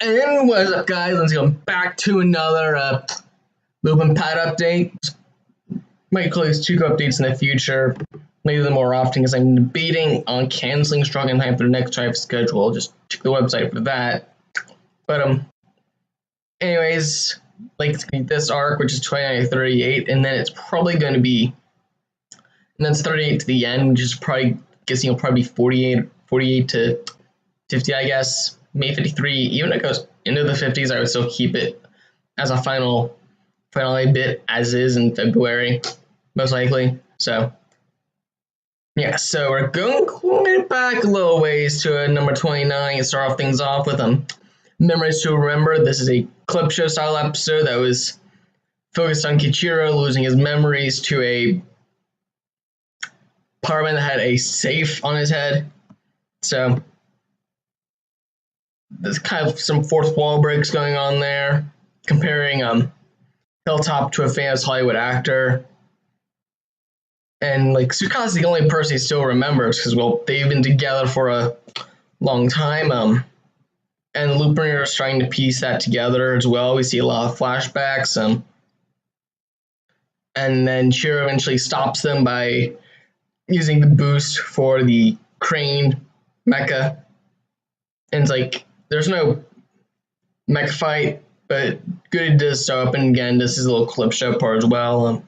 And what is up, guys? Let's go back to another Lupinranger update. Might call these Chico updates in the future, maybe them more often, because I'm debating on canceling Strong in Time for the next drive schedule. Just check the website for that. But anyways, like this arc, which is 29 to 38, and then it's probably going to be, and then it's 38 to the end, which is probably guessing it'll probably be 48 to 50, I guess. May 53, even if it goes into the 50s, I would still keep it as a final bit as is in February, most likely. So, yeah, so we're going quite back a little ways to number 29 and start off things off with Memories to Remember. This is a clip show style episode that was focused on Kichiro losing his memories to a Power Man that had a safe on his head. So, there's kind of some fourth wall breaks going on there, comparing Hilltop to a famous Hollywood actor. And like Tsukasa the only person he still remembers because, well, they've been together for a long time. And Lupinranger is trying to piece that together as well. We see a lot of flashbacks. And then Shiro eventually stops them by using the boost for the crane mecha. And it's like, there's no mecha fight, but Goody does show up, and again, this is a little clip show part as well.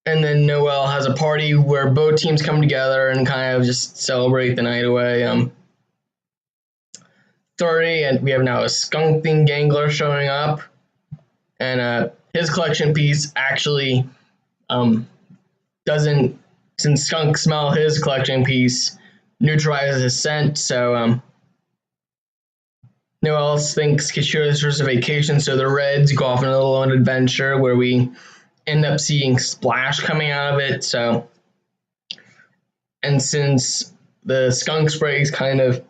And then Noel has a party where both teams come together and kind of just celebrate the night away. 30, and we have now a Skunk-themed Gangler showing up, and his collection piece actually doesn't, since Skunk smell his collection piece, neutralizes his scent, so Noel thinks Kichiro's just a vacation, so the Reds go off on a little adventure where we end up seeing Splash coming out of it. So, and since the skunk spray is kind of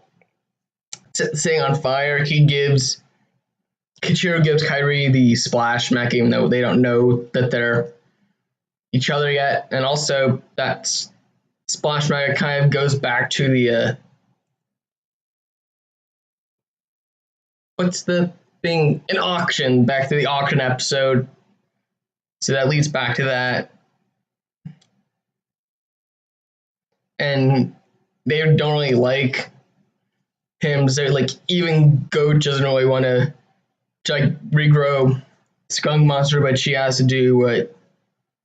sitting on fire, Kichiro gives Kairi the Splash mech, even though they don't know that they're each other yet. And also that Splash mech kind of goes back to the what's the thing? An auction, back to the auction episode. So that leads back to that. And they don't really like him. So like even Goat doesn't really want to like regrow Skunk Monster, but she has to do what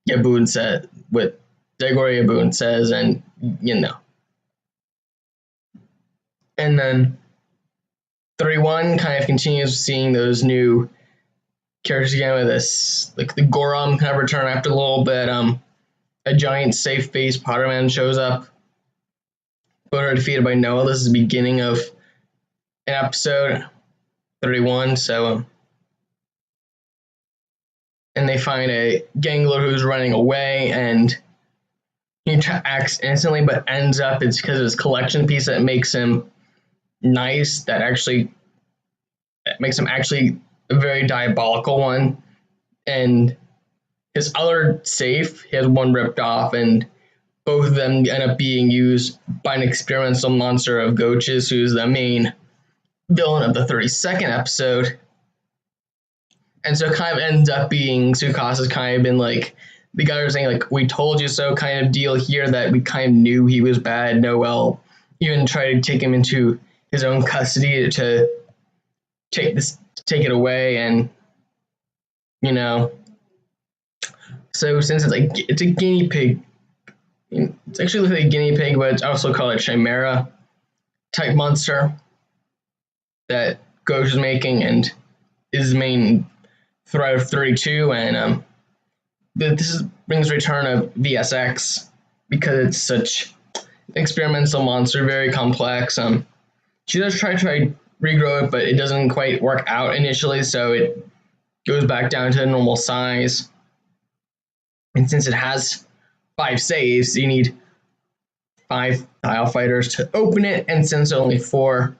Yaboon said, what Dagori Yaboon says, and you know. And then 31 kind of continues seeing those new characters again with this, like the Gorom kind of return after a little bit. A giant safe-faced Potter-Man shows up, but are defeated by Noah. This is the beginning of an episode 31. So, and they find a Gangler who's running away, and he acts instantly, but ends up it's because of his collection piece that makes him nice, that makes him actually a very diabolical one. And his other safe, he has one ripped off, and both of them end up being used by an experimental monster of Gochis, who's the main villain of the 32nd episode. And so it kind of ends up being Tsukasa's kind of been like the guy who's saying like, we told you so kind of deal here, that we kind of knew he was bad. Noel even tried to take him into his own custody to take it away, and you know, so since it's a guinea pig, it's actually like a guinea pig, but it's also called a chimera type monster that Gojo is making and is the main threat of 32, and this brings return of VSX because it's such an experimental monster, very complex. She does try to regrow it, but it doesn't quite work out initially, so it goes back down to normal size. And since it has 5 saves, you need 5 tile fighters to open it, and since only 4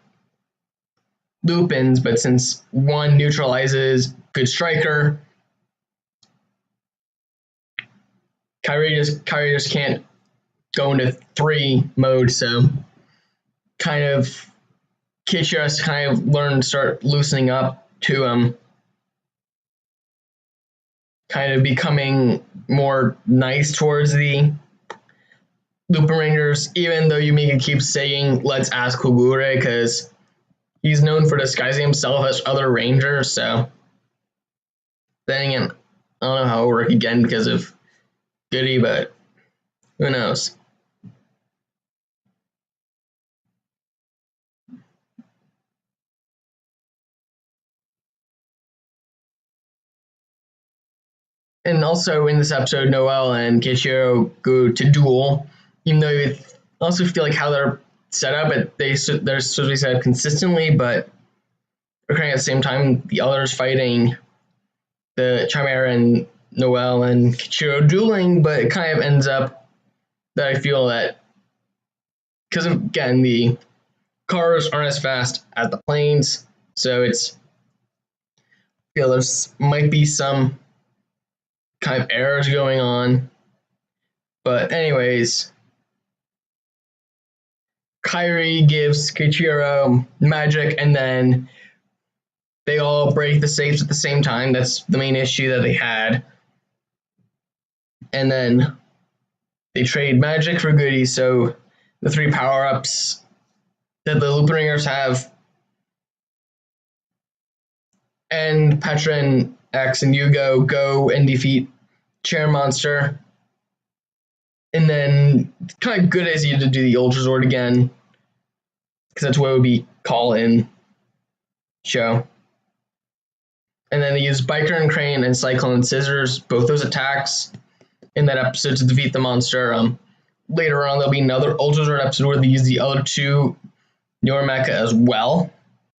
Lupins, but since 1 neutralizes Good Striker, Kairi just can't go into 3 mode, so kind of Kichiro has to kind of start loosening up to kind of becoming more nice towards the Lupin Rangers, even though Yumika keeps saying, let's ask Kogure, because he's known for disguising himself as other Rangers, so then again, I don't know how it'll work again because of Goody, but who knows. And also in this episode, Noelle and Kichiro go to duel, even though you also feel like how they're set up, they're supposed to be set up consistently, but occurring at the same time, the others fighting the Chimera and Noelle and Kichiro dueling, but it kind of ends up that I feel that because again the cars aren't as fast as the planes, so it's I feel there's might be some kind of errors going on. But anyways, Kairi gives Kichiro magic, and then they all break the safes at the same time. That's the main issue that they had. And then they trade magic for goodies, so the 3 power-ups that the Lupinrangers have, and Petra and X and Yugo go and defeat Chair Monster. And then kind of good as you to do the Ultra Zord again, because that's what it would be called in show. And then they use Biker and Crane and Cyclone and Scissors, both those attacks in that episode to defeat the monster. Later on, there'll be another Ultra Zord episode where they use the other 2 newer mecha as well.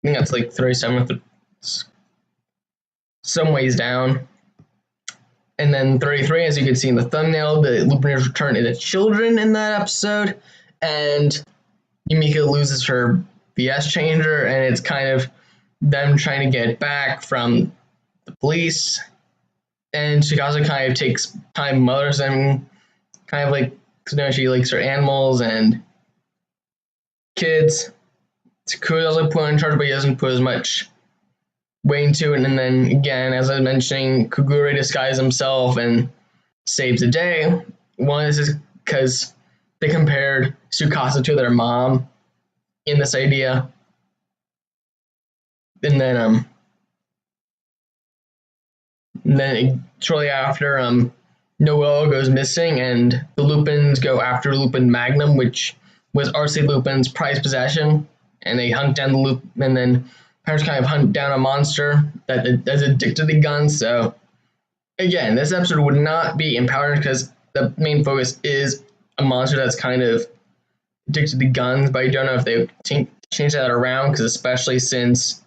I think that's like 37th, some ways down. And then 33, as you can see in the thumbnail, the Lupiners return into children in that episode, and Yumika loses her VS changer, and it's kind of them trying to get back from the police. And Tsukasa kind of takes time, mothers them, kind of like, because now she likes her animals and kids. Takuya also put in charge, but he doesn't put as much weight into it. And then again, as I was mentioning, Kogure disguises himself and saves the day. One is because they compared Tsukasa to their mom in this idea. And then shortly after, Noelle goes missing, and the Lupins go after Lupin Magnum, which was R.C. Lupin's prized possession, and they hunt down the Lupin, and then parents kind of hunt down a monster that's addicted to guns. So again, this episode would not be empowering because the main focus is a monster that's kind of addicted to guns, but I don't know if they change that around, because especially since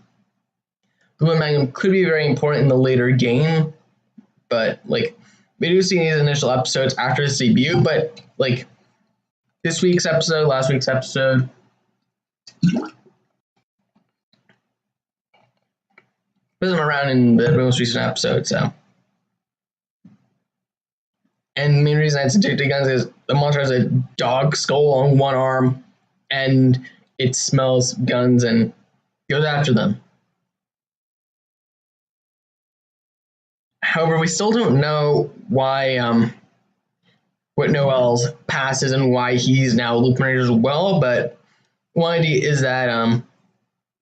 Lupin Magnum could be very important in the later game, but like we do see these initial episodes after its debut, but like this week's episode, last week's episode, put them around in the most recent episode. So, and the main reason it's addicted to guns is the monster has a dog skull on one arm, and it smells guns and goes after them. However, we still don't know why what Noelle's past is and why he's now Lupinranger as well. But one idea is that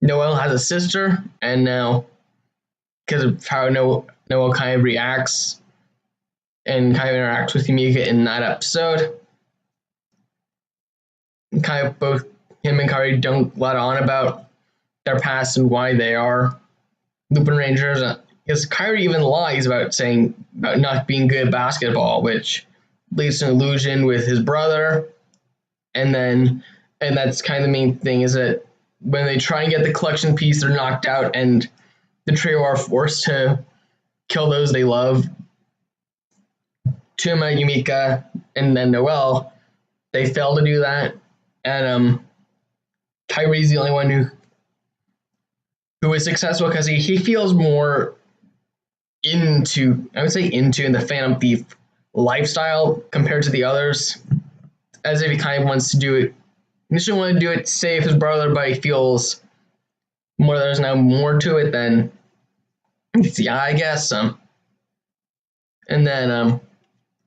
Noelle has a sister, and now because of how Noelle kind of reacts and kind of interacts with Yumika in that episode, kind of both him and Kairi don't let on about their past and why they are Lupinrangers. Because Kairi even lies about not being good at basketball, which leads to an illusion with his brother. And that's kind of the main thing, is that when they try and get the collection piece, they're knocked out, and the trio are forced to kill those they love. Tuma, Yumika, and then Noelle. They fail to do that, and Kairi's the only one who is successful, because he feels more into the Phantom Thief lifestyle compared to the others, as if he kind of wants to do it. He doesn't want to do it, save his brother, but he feels more there's now more to it than yeah, I guess. And then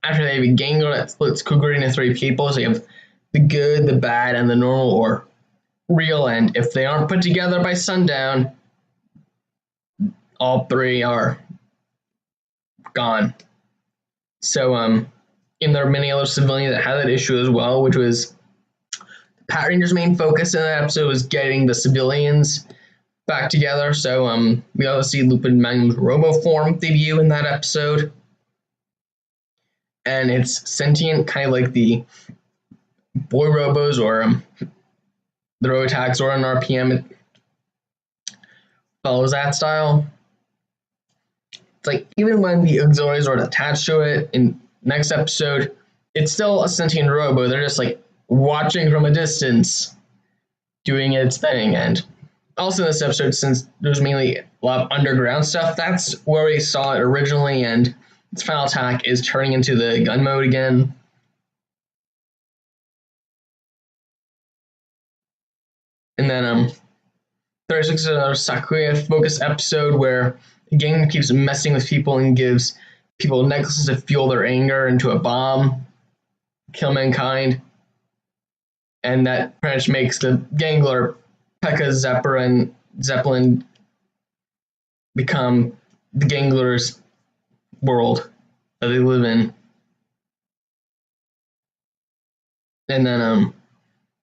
after they have a Gangler that splits Kuguri into three people, so you have the good, the bad, and the normal or real. And if they aren't put together by sundown, all three are gone. So and there are many other civilians that had that issue as well, which was Patranger's main focus in that episode was getting the civilians back together. So we also see Lupin Magnum's robo form debut in that episode. And it's sentient, kind of like the boy robos or the Rotax or an RPM. It follows that style. It's like even when the auxiliaries are attached to it in next episode, it's still a sentient robo. They're just like watching from a distance, doing its thing. And also in this episode, since there's mainly a lot of underground stuff, that's where we saw it originally, and its final attack is turning into the gun mode again. And then 36 is another Sakuya focus episode where the gang keeps messing with people and gives people necklaces to fuel their anger into a bomb, kill mankind. And that pretty much makes the Gangler, Pekka, Zeppelin become the Gangler's world that they live in. And then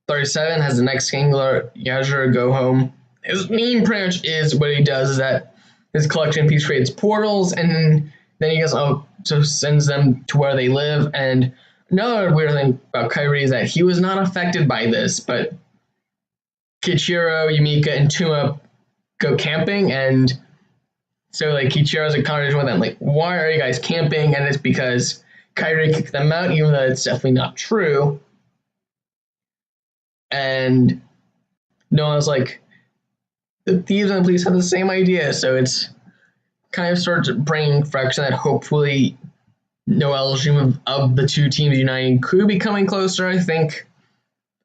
37 has the next Gangler, Yajiro, go home. His meme pretty much is what he does is that his collection piece creates portals, and then he goes so sends them to where they live. And another weird thing about Kairi is that he was not affected by this, but Kichiro, Yumika, and Tuma go camping, and so like Kichiro's a conversation with them, like, why are you guys camping? And it's because Kairi kicked them out, even though it's definitely not true. And Noah's like, the thieves and the police have the same idea, so it's kind of starts bringing friction that hopefully Noel's dream of the two teams uniting could be coming closer. I think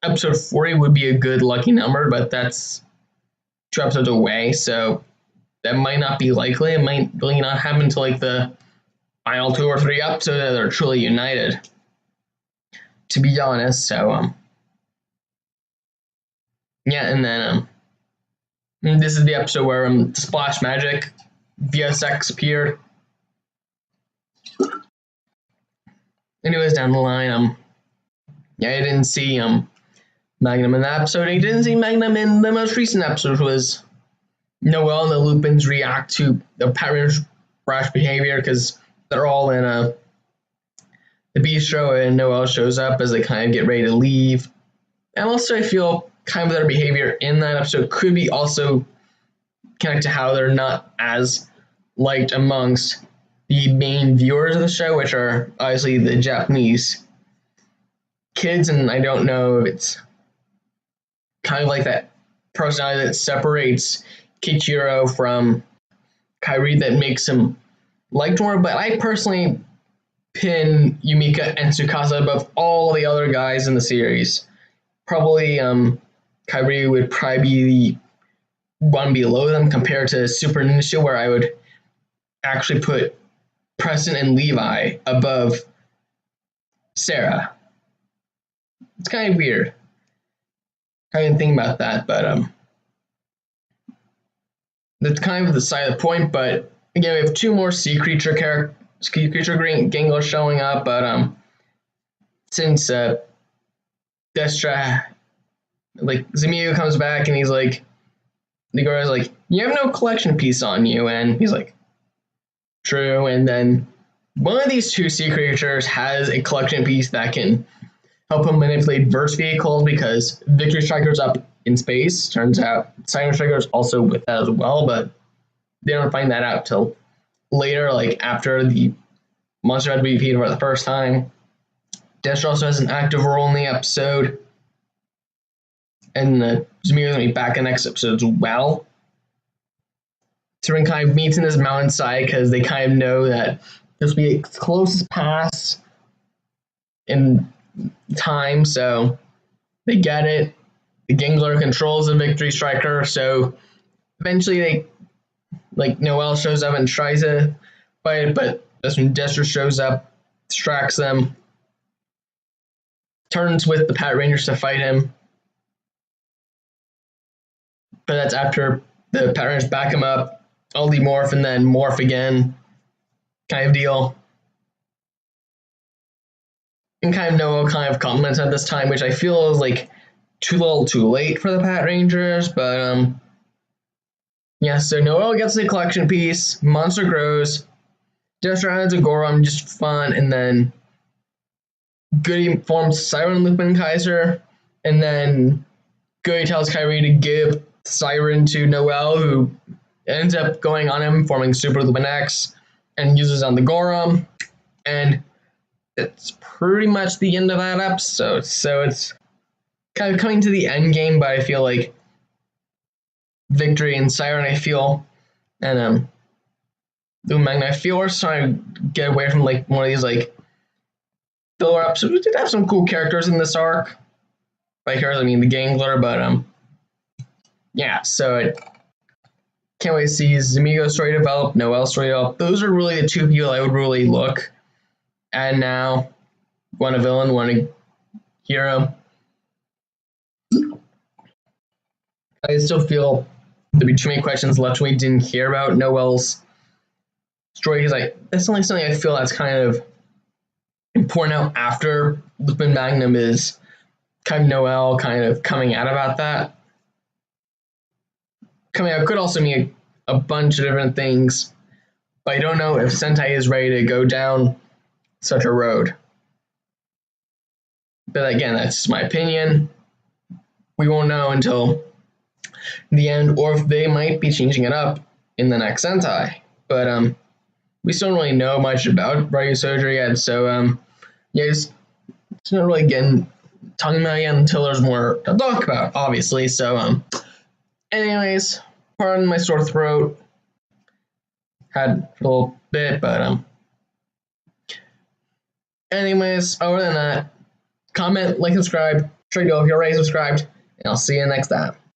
episode 40 would be a good lucky number, but that's 2 episodes away, so that might not be likely. It might really not happen until like the final 2 or 3 episodes that are truly united, to be honest. So yeah, and then this is the episode where Splash Magic VSX appeared. Anyways, down the line, yeah, I didn't see Magnum in that episode. I didn't see Magnum in the most recent episode, which was Noel and the Lupins react to the Patranger's rash behavior because they're all in the bistro, and Noel shows up as they kind of get ready to leave. And also, I feel kind of their behavior in that episode could be also connected to how they're not as liked amongst the main viewers of the show, which are obviously the Japanese kids. And I don't know if it's kind of like that personality that separates Kichiro from Kairi that makes him liked more. But I personally pin Yumika and Tsukasa above all the other guys in the series. Probably Kairi would probably be the one below them compared to Super Ninja, where I would actually put Preston and Levi above Sarah. It's kind of weird. I didn't think about that, but that's kind of the side of the point. But again, we have 2 more sea creature Gangler showing up, but since Destra, like, Zamiu comes back and he's like, the guy's like, you have no collection piece on you, and he's like, true. And then one of these 2 sea creatures has a collection piece that can help him manipulate verse vehicles because Victory Striker's up in space. Turns out Siren Striker's also with that as well, but they don't find that out till later, like after the monster had to be defeated for the first time. Destra also has an active role in the episode, and Zamiu is going to be back in the next episode as well. Turing kind of meets in this mountainside because they kind of know that this will be its closest pass in time, so they get it. The Gangler controls the Victory Striker, so eventually Noelle shows up and tries to fight it, but that's when Destro shows up, distracts them, turns with the Pat Rangers to fight him. But that's after the Pat Rangers back him up, all demorph and then morph again, kind of deal. And kind of Noelle kind of compliments at this time, which I feel is like too little too late for the Pat Rangers, but yeah, so Noelle gets the collection piece, monster grows, Destro adds a Goron, just fun, and then Goody forms Siren Lupin Kaiser, and then Goody tells Kyrie to give Siren to Noelle, who ends up going on him, forming Super Lupin X, and uses on the Goron, and it's pretty much the end of that episode. So it's kind of coming to the end game, but I feel like Victory and Siren, I feel, and Lupin, I feel are trying to get away from like one of these like filler episodes. We did have some cool characters in this arc. By characters, I mean the Gangler, but yeah. So I can't wait to see Zamigo's story develop, Noelle's story develop. Those are really the two people I would really look at now. One a villain, one a hero. I still feel there'd be too many questions left we didn't hear about Noelle's story, because that's only something I feel that's kind of important out after Lupin Magnum is kind of Noelle kind of coming out about that. Coming out could also mean a bunch of different things, but I don't know if Sentai is ready to go down such a road. But again, that's just my opinion. We won't know until the end, or if they might be changing it up in the next Sentai. But we still don't really know much about Ryusoji yet, so yeah, it's not really talking about it yet until there's more to talk about, obviously. So anyways, pardon my sore throat. Had a little bit, but anyways, other than that, comment, like, subscribe. Sure you go if you're already subscribed, and I'll see you next time.